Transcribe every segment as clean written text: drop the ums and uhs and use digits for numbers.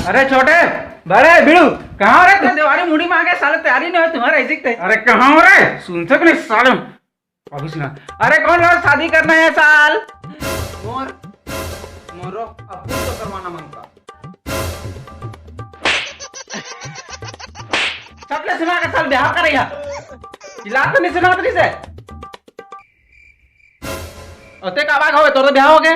अरे छोटे बड़े बिड़ू कहाँ रे तेरे दिवाली मुड़ी मांगे साले तैयारी नहीं हो तुम्हारे ऐसे ही। अरे कहाँ हो रे सुनते कि नहीं साले अभी सुना। अरे कौन लोग शादी करना है साल मोरो अब तो करवाना मांगता सबने सुना के साल ब्याह करेगा चिल्ला तो नहीं सुना तुझे से ओते का बाग होवे तो ब्याह हो गए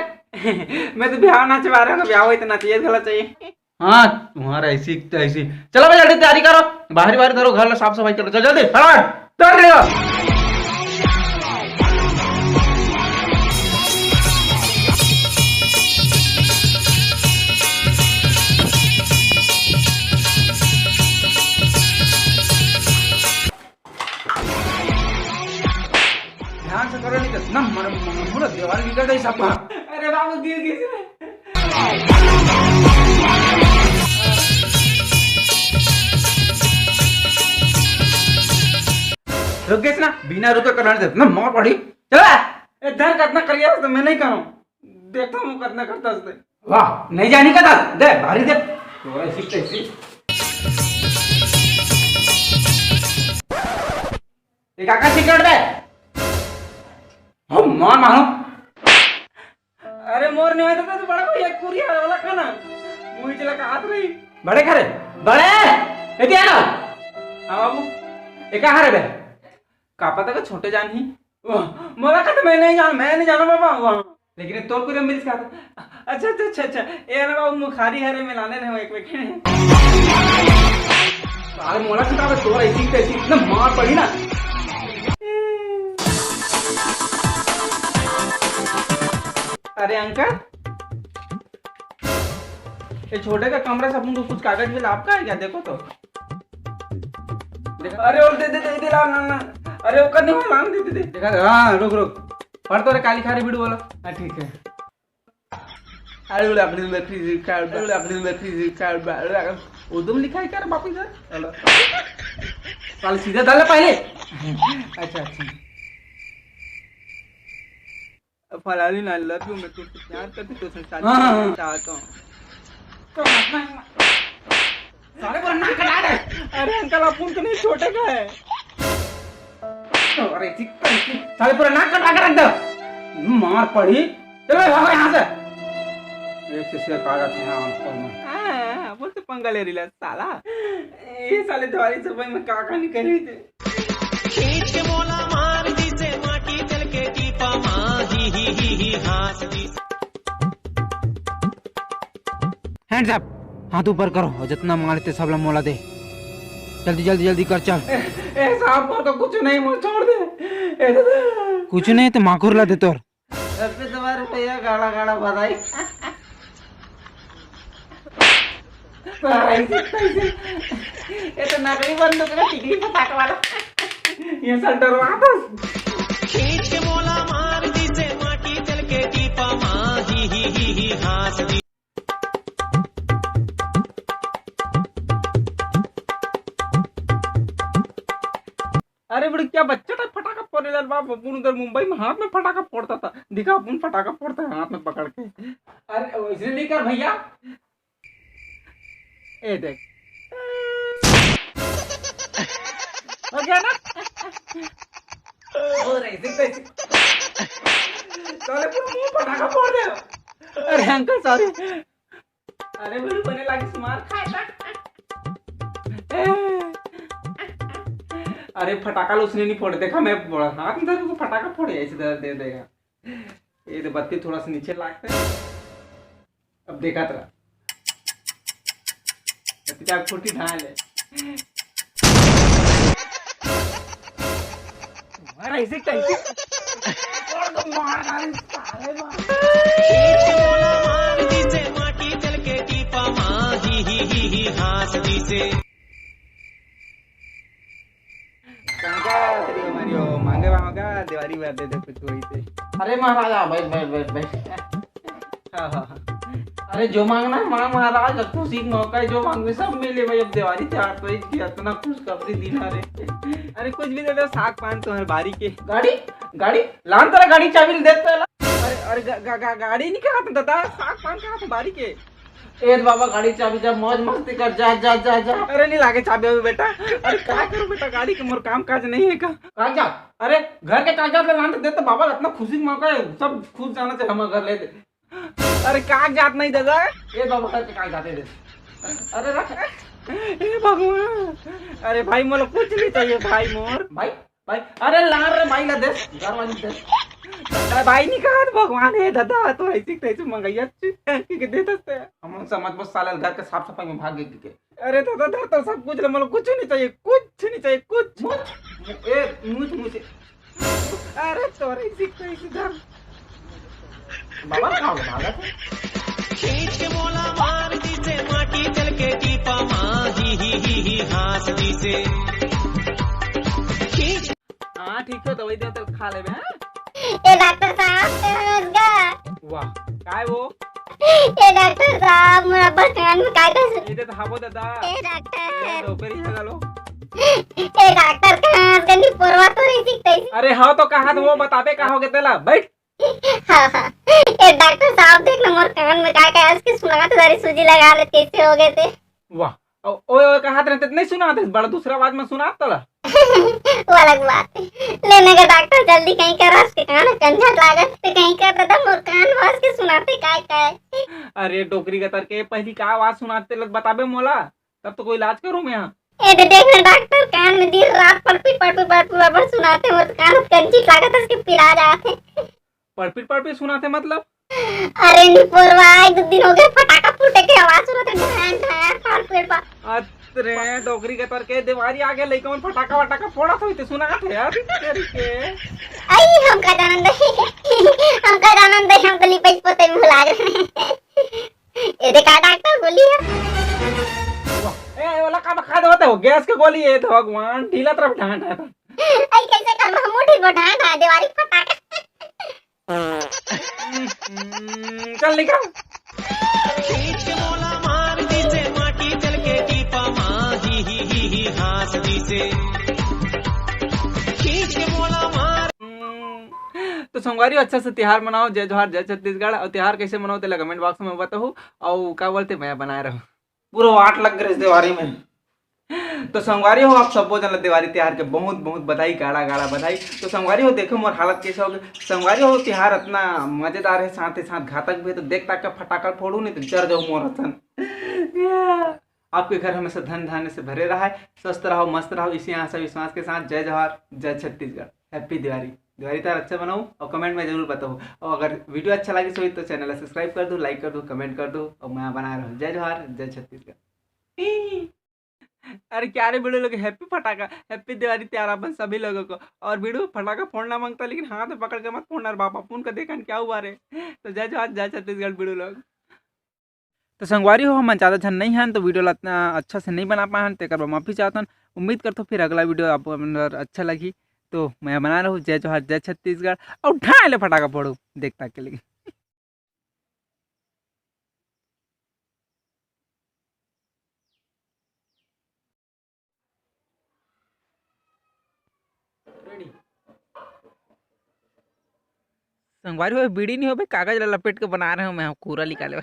मैं तो ब्याह ना चाह रहा हूँ ब्याह हो इतना चाहिए थोड़ा चाहिए। हाँ तुम्हारा ऐसी तो ऐसी चलो भाई जल्दी तैयारी करो बाहरी बाहरी करो घर साफ सफाई करो चलो जल्दी तैयार करो। ध्यान से करो नहीं तो ना मन दीवार निकल गई सब। अरे बाबू गिर गिर रुक गए ना बिना रुके करने दे ना मार पड़ी चला इधर कितना करिए तो मैं नहीं करूं देखता हूं कितना करता उससे वाह नहीं जानी का दे भारी दे तो ऐसी ऐसी एक आका सिगरेट दे हम मार मारो। अरे मोर नहीं होता तो बड़ा कोई एक कुरिया वाला खाना मुझे चला का हाथ रही बड़े खरे बड़े ए क्या ना हां बाबू ए कहां रे बे का पता का छोटे जान ही मोला का तो मैं नहीं जाना बाबा वहां लेकिन तोर को मिल का अच्छा ए ना बाबू मुखारी हरे मिलाने रहे एक वेक अरे मोला का तो ऐसी कैसी इतना मार पड़ी ना। अरे अंकल ये छोटे का कमरा से अपन को कुछ कागज भी आपका है क्या देखो तो अरे और दे ना अरे वो करने वाला नाम दे देखा हाँ रुक पढ़ तो रे काली खारी वीडियो बोला हाँ ठीक है। अरे अपनी बैटरी कार्ड उदम लिखा है क्या वापिस चलो कल सीधा डाल पहले अच्छा फलाली ना लव यू मैं तुझसे प्यार करती तो संसार चाहता हूँ तो सारे पर नाक कटा दे। अरे अंकल अपन तो नहीं छोटे का है अरे सारे पर नाक कटा कर रख दो मार पड़ी चलो भागो यहाँ से एक से शेर कागज है अंकल में हाँ बोलते पंगा ले रही साला ये साले द्वारी सफाई में काका निकल रही थे खींच के मोला मार दी से माटी दिल के टीपा ही हाथ दी हैंड्स अप हाथ ऊपर करो और जितना मारते सब लोग मोला दे जल्दी कर चल ए साहब पर तो कुछ नहीं मोल छोड़ दे कुछ नहीं तो माखुर ला दे तोर अबे तुम्हारे भैया गाड़ा बधाई ये तो नकली बंदूक का टिकली पटाखा वाला ये साल डरवाता खींच के मोला मार दी से माटी दिल के टीपा ही हाथ दी। अरे बड़ी क्या बच्चा था फटाका फोड़ रहा बाप अपन उधर मुंबई में हाथ में फटाका फोड़ता था दिखा अपन फटाका फोड़ता है हाथ में पकड़ के। अरे वैसे नहीं कर भैया ए देख हो गया ना और ऐसे साले पूरा मुंह पटाखा फोड़ दे। अरे अंकल सॉरी अरे मेरे बने लागे स्मार खाए अरे फटाका उसने नहीं फोड़े देखा मैं हाथ में धर फटाका फोड़े ऐसे दे देगा ये तो बत्ती थोड़ा सा नीचे लागते अब देखा तेरा क्या छोटी ढाल है मार ऐसे कैसे और तो मार साले मार दी से माटी दिल के टीपा ही हाथ दी से मांगे मांगा दिवाली बात दे कुछ वही से। अरे महाराजा भाई हाँ अरे जो मांगना है मांग महाराज खुशी मौका है जो मांगे सब मिले भाई अब दिवाली त्योहार तो इतना खुश खबरी दिन अरे कुछ भी दे दो साग पान तुम्हारे बारी के गाड़ी लान तेरा गाड़ी चाबी दे अरे गाड़ी नहीं क्या हाथ में देता साग पान क्या हाथ बारी के ए बाबा गाड़ी चाबी जा, मौज मस्ती कर, जा जा जा जा। अरे नहीं लागे चाबी अभी बेटा। अरे क्या करूं बेटा, गाड़ी के मोर काम काज नहीं है का। कागजात, अरे घर के कागजात ले लाने दे तो बाबा इतना खुशी का मौका है, सब खुद जाना चाहिए हम घर ले दे। अरे कागजात नहीं दे दे, ए बाबा घर के कागजात दे। अरे रख, ए भगवान। अरे भाई मोला कुछ नहीं चाहिए भाई मोर, भाई भाई। अरे ला रे भाई ला दे, घर वाली दे। अरे भाई नहीं कहा भगवान है दादा, तो ऐसी तैसे मंगाइया कि दे दे हम समझ बस साले घर के साफ सफाई में भाग गए के। अरे दादा धर तो सब कुछ मतलब कुछ नहीं चाहिए, कुछ नहीं चाहिए, कुछ ए मुझे अरे तोरे ऐसी तैसे धर बाबा खाओ भागा खींच के मोला मार दी से माटी चल के टीपा मां ही हास दी से खींच। हां ठीक है, दवाई दे तो खा लेबे। हां ए डॉक्टर साहब नमस्कार। वाह काय वो ए डॉक्टर साहब मोरा बचपन में काय कर इधर तो हाबो दादा। ए डॉक्टर तो ऊपर ही लगा लो। ए डॉक्टर कहां गंदी पोरवा तो रही सीखते। अरे हाँ तो कहा वो बताबे कहा हो गए तेला बैठ। हां हां ए डॉक्टर साहब देख ना मोर कान में काय काय इसकी सुना तो सारी सूजी लगा ले कैसे हो गए थे। वाह ओए ओए कहा थे नहीं सुना थे, बड़ा दूसरा आवाज में सुना तला। वो अलग बात है, लेने का डॉक्टर जल्दी कहीं कर रस के कान कंझट लागत तो कहीं कर दादा मोर कान वास के सुनाते काय काय। अरे डोकरी का तर के पहली का आवाज सुनाते लग बताबे मोला, तब तो कोई इलाज करूं मैं यहाँ। ए तो देख ना डॉक्टर कान में दिन रात पड़पी सुनाते मोर कान कंझट लागत इसके पिला जाते। पड़पी सुनाते मतलब? अरे नी पोरवा एक दो दिन हो गए फटाका फूटे के आवाज सुनते ढान ढान फाड़ पेड़ पा। अरे डोकरी के तर के दीवारी आगे लइका मन फटाका वटाका फोड़ा था इते सुना थे यार तेरे के। आई हम का जानन दे हम गली पे पते में भुला गए। ए देखा डॉक्टर बोली है ए वाला का खा दो हो गैस के गोली है तो भगवान ढीला तरफ ढान था। आई कैसे कर हम मुठी को ढान ढान दीवारी फटाका। चल निकल। खींच के मोला मार दी से माटी चल के टीपा मां ही हास दी से खींच के मोला मार। तो संगवारी अच्छा से त्योहार मनाओ, जय जोहार जय छत्तीसगढ़। और त्योहार कैसे मनाओ तेला कमेंट बॉक्स में बताओ। और क्या बोलते मैं बनाए रहूं पूरा वाट लग गए इस दिवारी में। तो संगवारी हो आप सबो जन दिवाली त्योहार के बहुत बहुत बधाई, गाड़ा गाड़ा बधाई। तो संगवारी हो देखो मोर हालत कैसे हो गई। संगवारी हो त्योहार इतना मजेदार है, साथ ही साथ घातक भी है। तो देख ताक के फटाका फोड़ू नहीं तो जर जाओ मोर हसन। आपके घर हमेशा धन धान्य से भरे रहा है, स्वस्थ रहो मस्त रहो, इसी आशा विश्वास के साथ जय जोहार जय छत्तीसगढ़। हैप्पी दिवाली। दिवाली त्योहार अच्छा बनाओ और कमेंट में जरूर बताओ। और अगर वीडियो अच्छा लगे सो तो चैनल सब्सक्राइब कर दो, लाइक कर दो, कमेंट कर दो और मैं बना रहा हूँ। जय जोहार जय छत्तीसगढ़। अरे क्या रे वीडियो लोग हैप्पी फटाका हैप्पी दिवाली त्योहार अपन सभी लोगों को। और वीडियो फटाका फोड़ना मांगता लेकिन हाथ में पकड़ के मत फोड़ना बाप, अपन का देखा क्या हुआ रे। तो जय जोहार जय छत्तीसगढ़ वीडियो लोग। तो संगवारी हो हम ज़्यादा झन नहीं हैं तो वीडियो इतना अच्छा से नहीं बना पाए तेकर माफ़ी चाहता हूँ। उम्मीद करता हूँ फिर अगला वीडियो आपको अच्छा लगी तो मैं बना रहा हूँ। जय जोहार जय छत्तीसगढ़ और ढाई ले फटाका फोड़ो देखता के लिए। संगवारी हो बीड़ी नहीं हो भाई, कागज लपेट के बना रहे हूँ मैं कूड़ा निकाले।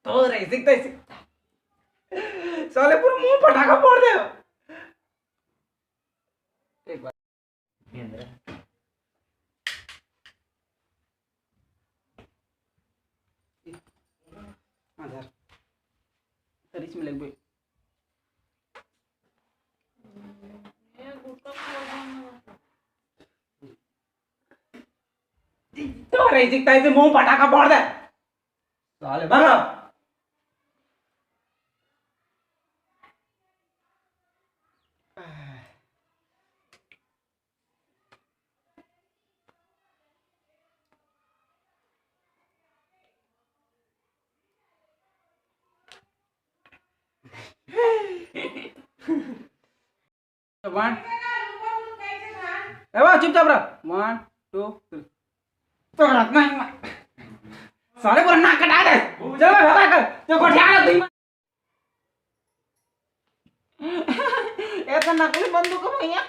तो ऐसे साले पूरा मुंह पटाखा फोड़ दे। एक बार में लग गई। तो ऐसे मुंह पटाखा फोड़ दे साले भागा। वन चुपचाप रहा 1 2 3 तो रखना साले को नाक कटा दे। चलो भगा कर जो कोठिया ना तुम ऐसा नकली बंदूक भैया।